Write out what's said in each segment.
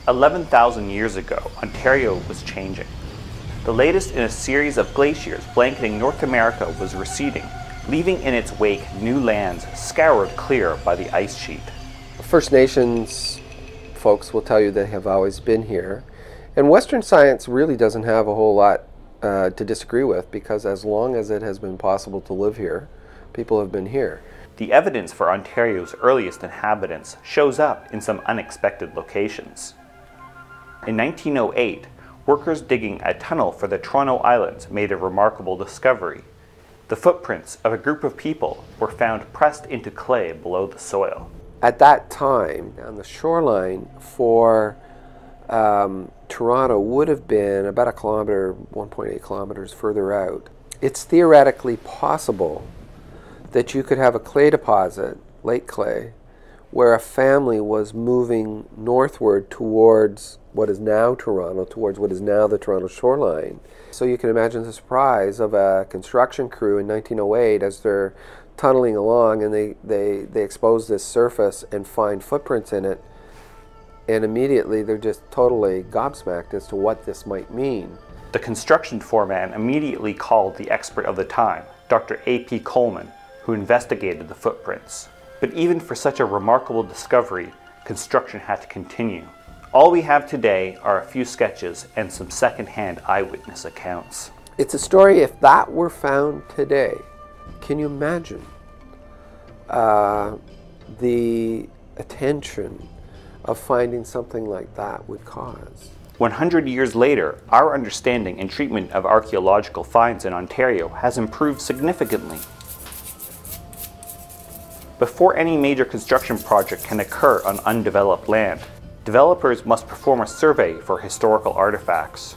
11,000 years ago, Ontario was changing. The latest in a series of glaciers blanketing North America was receding, leaving in its wake new lands scoured clear by the ice sheet. First Nations folks will tell you they have always been here, and Western science really doesn't have a whole lot to disagree with, because as long as it has been possible to live here, people have been here. The evidence for Ontario's earliest inhabitants shows up in some unexpected locations. In 1908, workers digging a tunnel for the Toronto Islands made a remarkable discovery. The footprints of a group of people were found pressed into clay below the soil. At that time, on the shoreline for Toronto would have been about a kilometer, 1.8 kilometers further out. It's theoretically possible that you could have a clay deposit, lake clay, where a family was moving northward towards what is now Toronto, towards what is now the Toronto shoreline. So you can imagine the surprise of a construction crew in 1908 as they're tunneling along, and they expose this surface and find footprints in it, and immediately they're just totally gobsmacked as to what this might mean. The construction foreman immediately called the expert of the time, Dr. A.P. Coleman, who investigated the footprints. But even for such a remarkable discovery, construction had to continue. All we have today are a few sketches and some second-hand eyewitness accounts. It's a story, if that were found today, can you imagine the attention of finding something like that would cause? 100 years later, our understanding and treatment of archaeological finds in Ontario has improved significantly. Before any major construction project can occur on undeveloped land, developers must perform a survey for historical artifacts.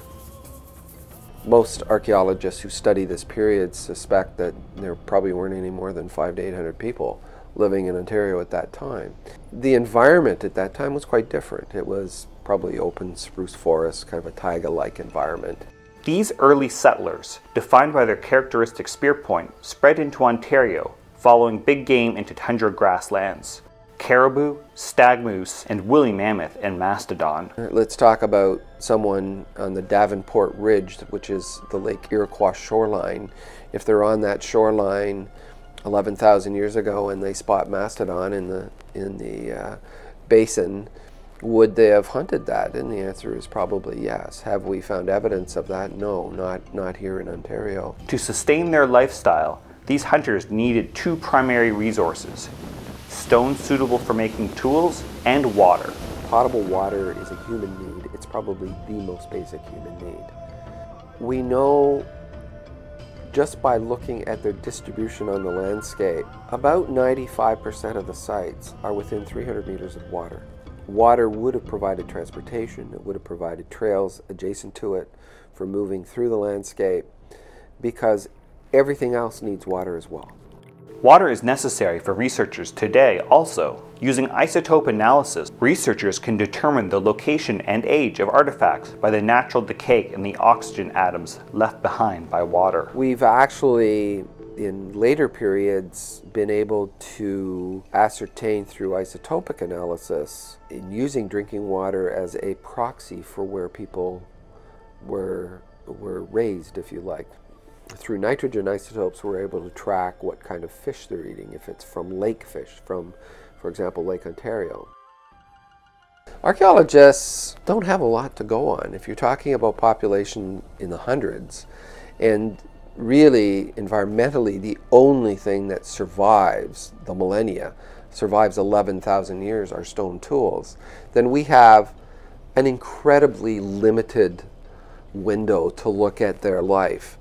Most archaeologists who study this period suspect that there probably weren't any more than 500 to 800 people living in Ontario at that time. The environment at that time was quite different. It was probably open spruce forest, kind of a taiga-like environment. These early settlers, defined by their characteristic spear point, spread into Ontario, following big game into tundra grasslands. Caribou, stag moose, and woolly mammoth and mastodon. Let's talk about someone on the Davenport Ridge, which is the Lake Iroquois shoreline. If they're on that shoreline 11,000 years ago and they spot mastodon in the basin, would they have hunted that? And the answer is probably yes. Have we found evidence of that? No, not here in Ontario. To sustain their lifestyle, these hunters needed two primary resources: stones suitable for making tools and water. Potable water is a human need. It's probably the most basic human need. We know just by looking at their distribution on the landscape, about 95% of the sites are within 300 meters of water. Water would have provided transportation, it would have provided trails adjacent to it for moving through the landscape, because everything else needs water as well. Water is necessary for researchers today also. Using isotope analysis, researchers can determine the location and age of artifacts by the natural decay in the oxygen atoms left behind by water. We've actually, in later periods, been able to ascertain through isotopic analysis, in using drinking water as a proxy for where people were raised, if you like. Through nitrogen isotopes, we're able to track what kind of fish they're eating, if it's from lake fish, from, for example, Lake Ontario. Archaeologists don't have a lot to go on. If you're talking about population in the hundreds, and really, environmentally, the only thing that survives the millennia, survives 11,000 years, are stone tools, then we have an incredibly limited window to look at their life.